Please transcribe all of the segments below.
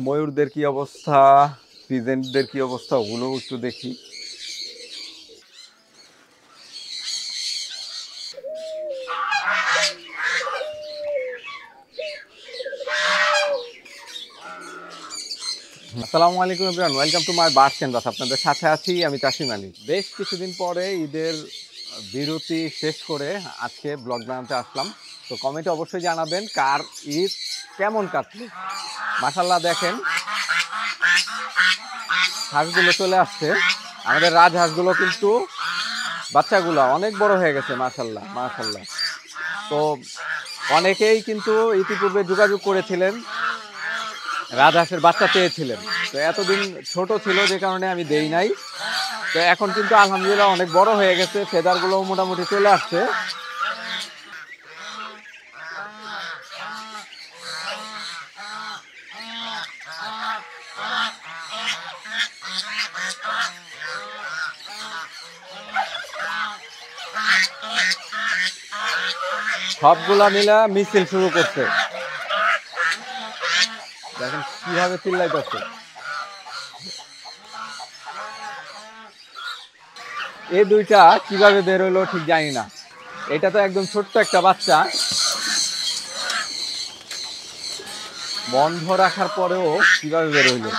ময়ূরদের কি অবস্থা, পিজেন্টদের কি অবস্থা, ওগুলো একটু দেখি। আসসালামু আলাইকুম everyone, welcome to my birds canvas. আপনাদের সাথে আছি আমি তাসিম আলী। বেশ কিছুদিন পরে ঈদের বিরতি শেষ করে আজকে ব্লগ বানাতে আসলাম। তো কমেন্টে অবশ্যই জানাবেন কার ঈদ কেমন কাটলো। মাশাআল্লাহ দেখেন হাঁসগুলো চলে আসছে, আমাদের রাজহাঁসগুলো কিন্তু বাচ্চাগুলো অনেক বড় হয়ে গেছে। মাশাআল্লাহ মাশাআল্লাহ। তো অনেকেই কিন্তু ইতিপূর্বে যোগাযোগ করেছিলেন, রাজহাঁসের বাচ্চা চেয়েছিলেন। তো এতদিন ছোট ছিল যে কারণে আমি দেই নাই। তো এখন কিন্তু আলহামদুলিল্লাহ অনেক বড় হয়ে গেছে, ফেদারগুলো মোটামুটি চলে আসছে। সবগুলা মিলা মিছিল শুরু করছে, দেখেন কিভাবে চিল্লাইতেছে। এই দুইটা কিভাবে বের হইলো ঠিক জানি না। এটা তো একদম ছোট্ট একটা বাচ্চা, বন্ধ রাখার পরেও কিভাবে বের হইলো।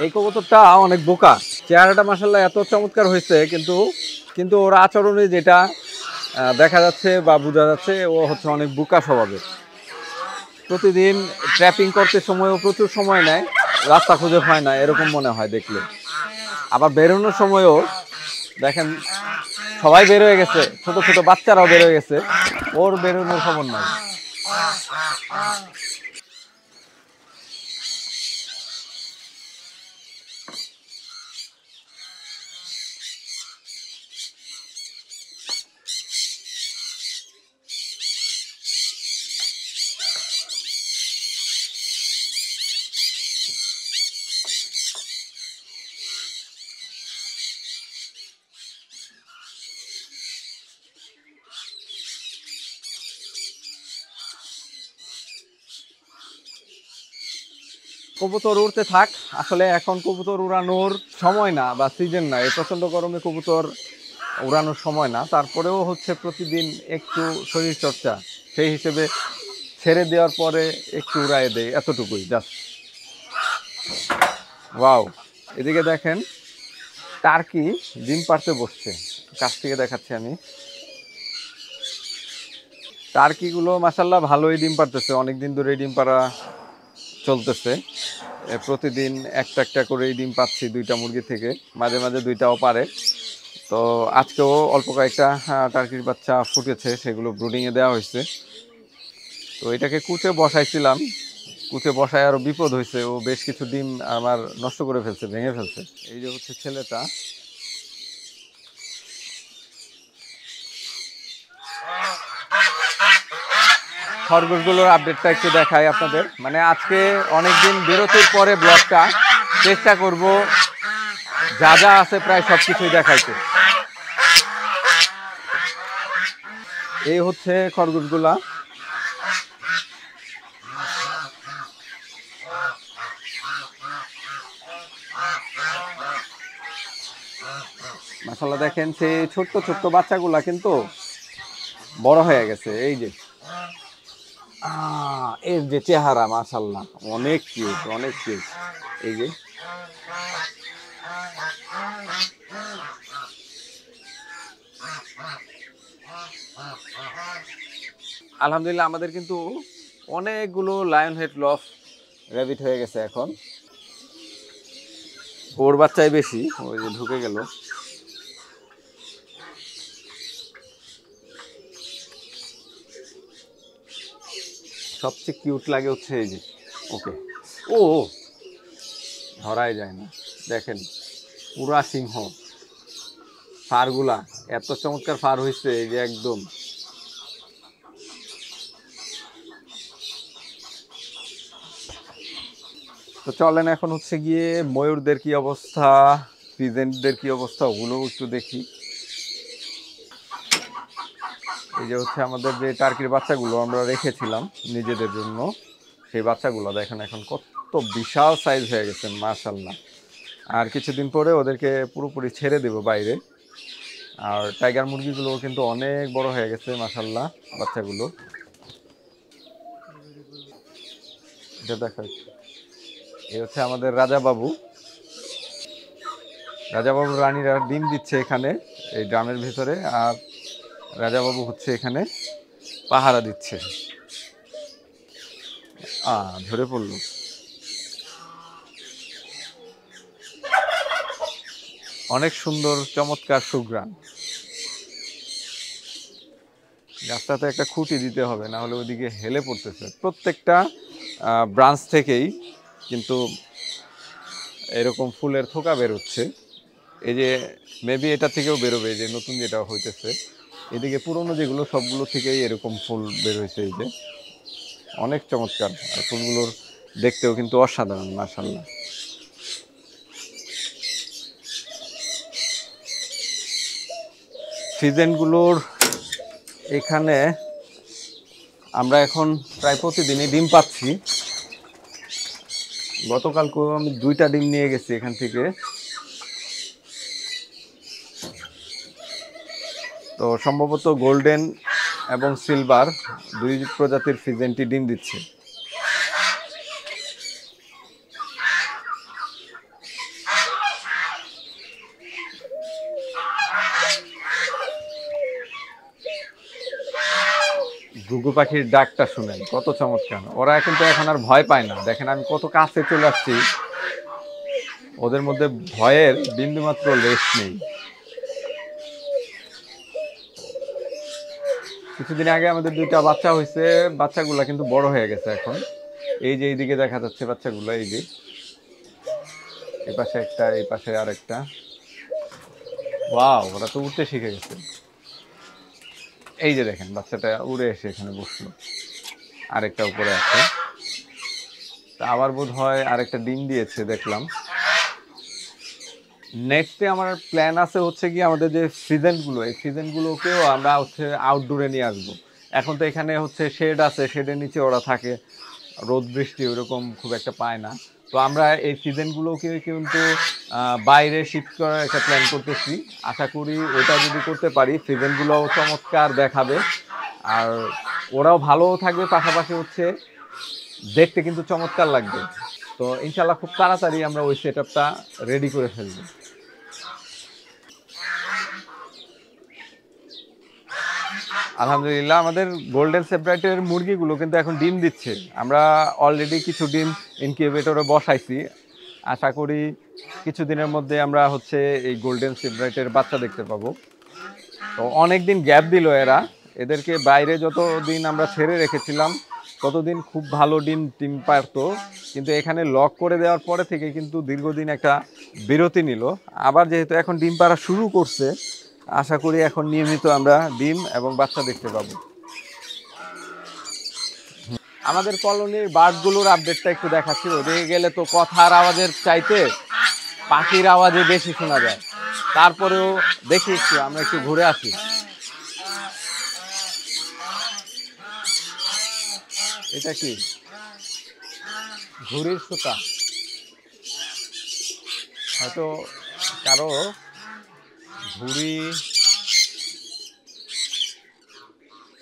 এই কবুতরটা অনেক বোকা, চেহারাটা মাশাআল্লাহ এত চমৎকার হয়েছে, কিন্তু কিন্তু ওর আচরণে যেটা দেখা যাচ্ছে বা বোঝা যাচ্ছে, ও হচ্ছে অনেক বোকা স্বভাবের। প্রতিদিন ট্র্যাপিং করতে সময়ও প্রচুর সময় নেয়, রাস্তা খুঁজে হয় না এরকম মনে হয় দেখলে। আবার বেরোনোর সময়ও দেখেন সবাই বের হয়ে গেছে, ছোট ছোট বাচ্চারাও বের হয়ে গেছে, ওর বেরোনোর খবর নাই। কবুতর উড়তে থাক, আসলে এখন কবুতর উড়ানোর সময় না বা সিজন না, এই প্রচন্ড গরমে কবুতর উড়ানোর সময় না। তারপরেও হচ্ছে প্রতিদিন একটু শরীর চর্চা সেই হিসেবে ছেড়ে দেওয়ার পরে একটু উড়ায় দেয়, এতটুকুই জাস্ট। ওয়াও, এদিকে দেখেন টার্কি ডিম পাড়তে বসছে, কাছ থেকে দেখাচ্ছি আমি। টার্কিগুলো মাশাআল্লাহ ভালোই ডিম পাড়তেছে, অনেকদিন ধরে ডিম পাড়া চলতেছে। প্রতিদিন একটা একটা করেই ডিম পাচ্ছি দুইটা মুরগি থেকে, মাঝে মাঝে দুইটাও পারে। তো আজকেও অল্প কয়েকটা টার্কির বাচ্চা ফুটেছে, সেগুলো ব্রুডিংয়ে দেওয়া হয়েছে। তো এটাকে কুচে বসাইছিলাম, কুচে বসায় আরও বিপদ হয়েছে, ও বেশ কিছু ডিম আমার নষ্ট করে ফেলছে, ভেঙে ফেলছে। এই যে হচ্ছে ছেলেটা। খরগোশগুলোর আপডেটটা একটু দেখাই আপনাদের। মানে আজকে অনেকদিন বিরতির পরে ব্লগটা চেষ্টা করব যা যা আছে প্রায় সব কিছুই দেখাইতে। এই হচ্ছে খরগোশগুলা। মাশাআল্লাহ দেখেন সেই ছোট্ট ছোট্ট বাচ্চাগুলা কিন্তু বড় হয়ে গেছে। এই যে এর যে চেহারা মাশাআল্লাহ অনেক কিউট, অনেক কিউট। এই যে আলহামদুলিল্লাহ আমাদের কিন্তু অনেকগুলো লায়ন হেড লফ র্যাবিট হয়ে গেছে এখন। ওর বাচ্চাই বেশি, ওই যে ঢুকে গেল। সবচেয়ে কিউট লাগে হচ্ছে এই যে, ওকে, ও ধরাই যায় না। দেখেন পুরা সিংহ, ফারগুলা এত চমৎকার ফার হয়েছে এই যে একদম। তো চলেন এখন হচ্ছে গিয়ে ময়ূরদের কি অবস্থা, পিজেন্টদের কি অবস্থা ওগুলো একটু দেখি। এই যে হচ্ছে আমাদের যে টার্কির বাচ্চাগুলো আমরা রেখেছিলাম নিজেদের জন্য, সেই বাচ্চাগুলো দেখেন এখন কত বিশাল সাইজ হয়ে গেছে মাশাআল্লাহ। আর কিছুদিন পরে ওদেরকে পুরোপুরি ছেড়ে দেব বাইরে। আর টাইগার মুরগিগুলো কিন্তু অনেক বড় হয়ে গেছে মাশাআল্লাহ বাচ্চাগুলো। এটা দেখা, এই হচ্ছে আমাদের রাজা বাবু। রাজা বাবু রানীরা ডিম দিচ্ছে এখানে এই ড্রামের ভিতরে, আর রাজা বাবু হচ্ছে এখানে পাহারা দিচ্ছে। ঝরে পড়লো। অনেক সুন্দর চমৎকার সুঘ্রাণ। গাছটাতে একটা খুঁটি দিতে হবে, না হলে ওইদিকে হেলে পড়তেছে। প্রত্যেকটা ব্রাঞ্চ থেকেই কিন্তু এরকম ফুলের থোকা বেরোচ্ছে। এই যে মেবি এটা থেকেও বেরোবে, যে নতুন যেটা হইতেছে। এদিকে পুরনো যেগুলো সবগুলো থেকেই এরকম ফুল বের হয়েছে। এই যে অনেক চমৎকার, আর ফুলগুলোর দেখতেও কিন্তু অসাধারণ মাশাআল্লাহ। সিজনগুলোর এখানে আমরা এখন প্রায় প্রতিদিনই ডিম পাচ্ছি। গতকালকেও আমি 2টা ডিম নিয়ে গেছি এখান থেকে। তো সম্ভবত গোল্ডেন এবং সিলভার 2 প্রজাতির ফিজেন্টি ডিম দিচ্ছে। ঘুঘু পাখির ডাকটা শুনেন কত চমৎকার। ওরা কিন্তু এখন আর ভয় পায় না। দেখেন আমি কত কাছে চলে আসছি, ওদের মধ্যে ভয়ের বিন্দুমাত্র লেশ নেই। কিছুদিন আগে আমাদের 2টা বাচ্চা হয়েছে, বাচ্চাগুলা কিন্তু বড় হয়ে গেছে এখন। এই যে এইদিকে দেখা যাচ্ছে বাচ্চাগুলো, এই যে এই পাশে একটা, এই পাশে আরেকটা। ওয়াও, ওরা তো উঠতে শিখে গেছে। এই যে দেখেন বাচ্চাটা উড়ে এসে এখানে বসলো, আরেকটা উপরে আছে। তা আবার বোধ হয় আরেকটা ডিম দিয়েছে দেখলাম। নেক্সটে আমার প্ল্যান আছে হচ্ছে কি, আমাদের যে সিজনগুলো, এই সিজনগুলোকেও আমরা হচ্ছে আউটডোরে নিয়ে আসবো। এখন তো এখানে হচ্ছে শেড আছে, শেডের নিচে ওরা থাকে, রোদ বৃষ্টি ওইরকম খুব একটা পায় না। তো আমরা এই সিজনগুলোকে কিন্তু বাইরে শিফট করার একটা প্ল্যান করতেছি। আশা করি ওটা যদি করতে পারি সিজনগুলোও চমৎকার দেখাবে, আর ওরাও ভালো থাকবে, পাশাপাশি হচ্ছে দেখতে কিন্তু চমৎকার লাগবে। তো ইনশাল্লাহ খুব তাড়াতাড়ি আমরা ওই সেট আপটা রেডি করে ফেলবো। আলহামদুলিল্লাহ আমাদের গোল্ডেন সেপারেটের মুরগিগুলো কিন্তু এখন ডিম দিচ্ছে। আমরা অলরেডি কিছু ডিম ইনকিউবেটরে বসাইছি। আশা করি কিছুদিনের মধ্যে আমরা হচ্ছে এই গোল্ডেন সেপারেটের বাচ্চা দেখতে পাবো। তো অনেক দিন গ্যাপ দিল এরা, এদেরকে বাইরে যতদিন আমরা ছেড়ে রেখেছিলাম ততদিন খুব ভালো ডিম পারতো, কিন্তু এখানে লক করে দেওয়ার পরে থেকে কিন্তু দীর্ঘদিন একটা বিরতি নিল। আবার যেহেতু এখন ডিম পাড়া শুরু করছে, আশা করি এখন নিয়মিত আমরা ডিম এবং বাচ্চা দেখতে পাবো। আমাদের কলোনির বার্ডগুলোর আপডেটটা একটু দেখাচ্ছি। ওদিকে গেলে তো কথার আওয়াজের চাইতে পাখির আওয়াজে বেশি শোনা যায়। তারপরেও দেখি একটু, আমরা একটু ঘুরে আসি। এটা কি ঘুড়ির সুতা? হয়তো কারো ঘুড়ি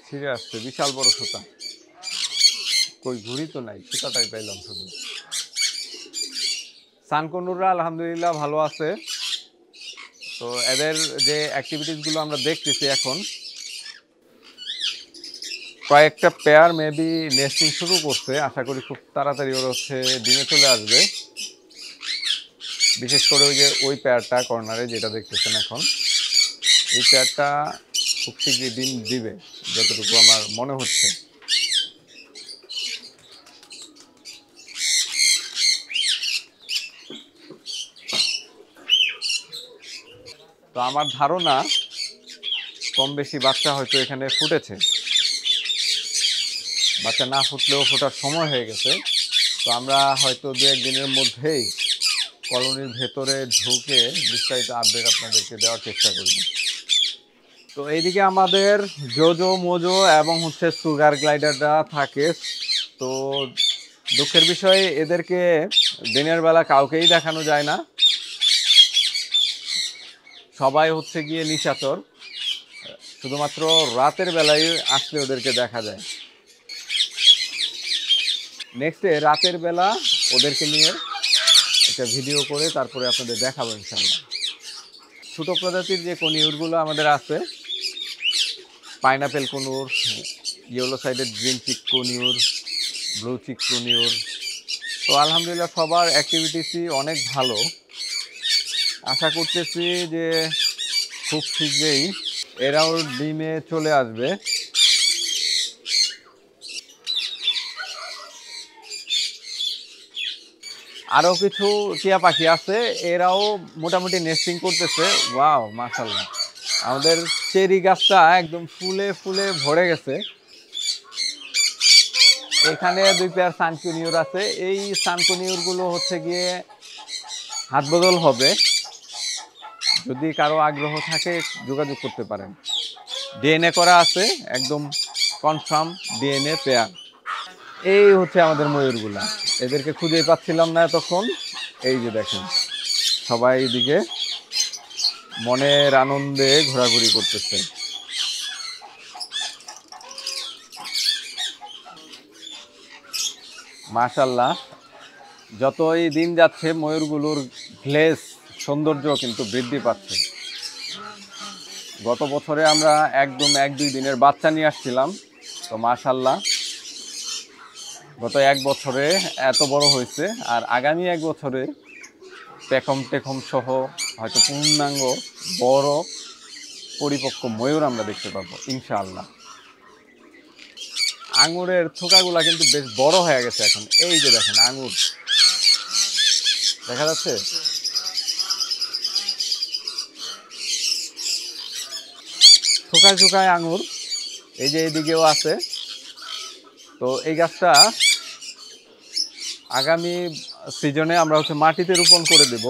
ছিঁড়ে আসছে, বিশাল বড় সুতা। কই ঘুড়ি তো নাই, সুতাটাই পাইলাম শুধু। সানকনুররা আলহামদুলিল্লাহ ভালো আছে। তো এদের যে অ্যাক্টিভিটিসগুলো আমরা দেখতেছি এখন, কয়েকটা পেয়ার মেবি নেস্টিং শুরু করছে। আশা করি খুব তাড়াতাড়ি ওরা হচ্ছে ডিমে চলে আসবে। বিশেষ করে ওই যে ওই পেয়ারটা কর্নারে যেটা দেখতেছেন এখন, এই পেয়ারটা খুব শীঘ্রই ডিম দিবে যতটুকু আমার মনে হচ্ছে। তো আমার ধারণা কম বেশি বাচ্চা হয়তো এখানে ফুটেছে, বাচ্চা না ফুটলেও ফোটার সময় হয়ে গেছে। তো আমরা হয়তো 2-1 দিনের মধ্যেই কলোনির ভেতরে ঢুকে বিস্তারিত আপডেট আপনাদেরকে দেওয়ার চেষ্টা করব। তো এইদিকে আমাদের জোজো মোজো এবং হচ্ছে সুগার গ্লাইডারটা থাকে। তো দুঃখের বিষয় এদেরকে দিনের বেলা কাউকেই দেখানো যায় না, সবাই হচ্ছে গিয়ে নিশাচর, শুধুমাত্র রাতের বেলায় আসলে ওদেরকে দেখা যায়। নেক্সটে রাতের বেলা ওদেরকে নিয়ে একটা ভিডিও করে তারপরে আপনাদের দেখাবো ইনশাআল্লাহ। ছোটো প্রজাতির যে কনিউরগুলো আমাদের আছে, pineapple conure, yellow sided green cheek conure, blue cheek conure, তো আলহামদুলিল্লাহ সবার অ্যাক্টিভিটিসই অনেক ভালো। আশা করতেছি যে খুব শীঘ্রই এরাও ডিমে চলে আসবে। আরও কিছু টিয়া পাখি আছে, এরাও মোটামুটি নেস্টিং করতেছে। ওয়াও মাশাআল্লাহ, আমাদের চেরি গাছটা একদম ফুলে ফুলে ভরে গেছে। এখানে 2 পেয়ার সানকুনিউর আছে। এই সানকুনিউরগুলো হচ্ছে গিয়ে হাত বদল হবে, যদি কারো আগ্রহ থাকে যোগাযোগ করতে পারেন। ডিএনএ করা আছে, একদম কনফার্ম ডিএনএ পেয়ার। এই হচ্ছে আমাদের ময়ূরগুলা, এদেরকে খুঁজেই পাচ্ছিলাম না এতক্ষণ। এই যে দেখেন সবাই এদিকে মনের আনন্দে ঘোরাঘুরি করতেছে। মাশাআল্লাহ, যতই দিন যাচ্ছে ময়ূরগুলোর গ্লেজ সৌন্দর্য কিন্তু বৃদ্ধি পাচ্ছে। গত বছরে আমরা একদম 1-2 দিনের বাচ্চা নিয়ে আসছিলাম, তো মাশাআল্লাহ গত 1 বছরে এত বড় হয়েছে। আর আগামী 1 বছরে পেখম টেখম সহ হয়তো পূর্ণাঙ্গ বড় পরিপক্ক ময়ূর আমরা দেখতে পাবো ইনশাআল্লাহ। আঙুরের থোকাগুলা কিন্তু বেশ বড় হয়ে গেছে এখন। এই যে দেখেন আঙুর দেখা যাচ্ছে, থোকায় থোকায় আঙুর। এই যে এইদিকেও আছে। তো এই গাছটা আগামী সিজনে আমরা হচ্ছে মাটিতে রোপণ করে দেব,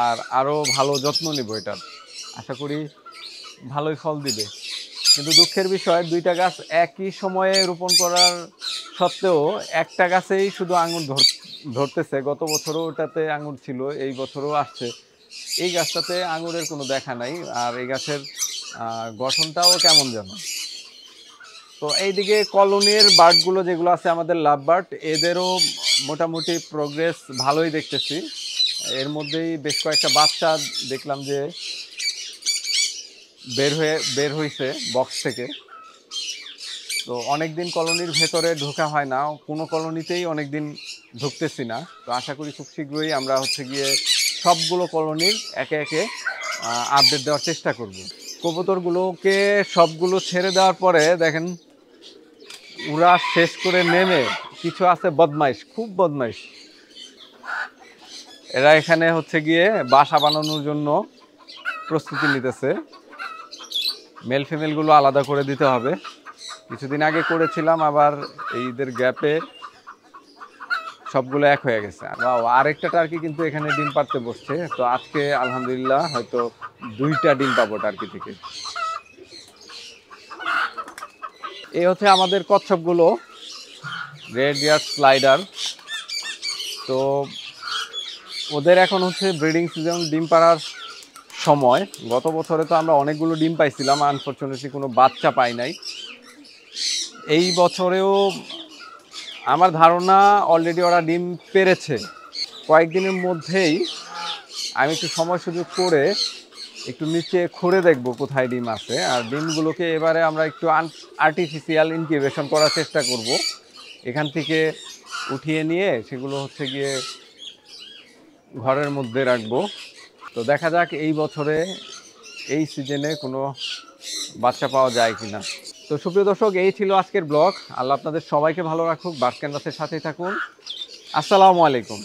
আর আরও ভালো যত্ন নেব এটার। আশা করি ভালোই ফল দিবে। কিন্তু দুঃখের বিষয় 2টা গাছ একই সময়ে রোপণ করার সত্ত্বেও একটা গাছেই শুধু আঙুর ধরতেছে। গত বছরও ওটাতে আঙুর ছিল, এই বছরও আসছে। এই গাছটাতে আঙুরের কোনো দেখা নাই, আর এই গাছের গঠনটাও কেমন যেন। তো এইদিকে কলোনির বার্ডগুলো যেগুলো আছে আমাদের লাভ বার্ড, এদেরও মোটামুটি প্রোগ্রেস ভালোই দেখতেছি। এর মধ্যেই বেশ কয়েকটা বাচ্চা দেখলাম যে বের হয়েছে বক্স থেকে। তো অনেকদিন কলোনির ভেতরে ঢোকা হয় না, কোনো কলোনিতেই অনেকদিন ঢুকতেছি না। তো আশা করি খুব শীঘ্রই আমরা হচ্ছে গিয়ে সবগুলো কলোনির একে একে আপডেট দেওয়ার চেষ্টা করব। কবুতরগুলোকে সবগুলো ছেড়ে দেওয়ার পরে দেখেন ওরা শেষ করে নেমে কিছু আছে বদমাইশ, খুব বদমাইশ। এরা এখানে হচ্ছে গিয়ে বাসা বানানোর জন্য প্রস্তুতি নিতেছে। মেল ফিমেলগুলো আলাদা করে দিতে হবে। কিছুদিন আগে করেছিলাম, আবার এইদের গ্যাপে সবগুলো এক হয়ে গেছে। আরেকটা টার্কি কিন্তু এখানে ডিম পাড়তে বসছে। তো আজকে আলহামদুলিল্লাহ হয়তো 2টা ডিম পাবো টার্কি থেকে। এই হচ্ছে আমাদের কচ্ছপগুলো, রেড ইয়ার স্লাইডার। তো ওদের এখন হচ্ছে ব্রিডিং সিজন, ডিম পাড়ার সময়। গত বছরে তো আমরা অনেকগুলো ডিম পাইছিলাম, আনফরচুনেটলি কোনো বাচ্চা পাই নাই। এই বছরেও আমার ধারণা অলরেডি ওরা ডিম পেড়েছে। কয়েকদিনের মধ্যেই আমি একটু সময় সুযোগ করে একটু নিচে খুঁড়ে দেখব কোথায় ডিম আছে। আর ডিমগুলোকে এবারে আমরা একটু আর্টিফিশিয়াল ইনকিউবেশন করার চেষ্টা করব। এখান থেকে উঠিয়ে নিয়ে সেগুলো হচ্ছে গিয়ে ঘরের মধ্যে রাখবো। তো দেখা যাক এই বছরে এই সিজনে কোনো বাচ্চা পাওয়া যায় কিনা। তো সুপ্রিয় দর্শক, এই ছিল আজকের ব্লগ। আল্লাহ আপনাদের সবাইকে ভালো রাখুক, বার্ড ক্যানভাসের সাথেই থাকুন। আসসালামু আলাইকুম।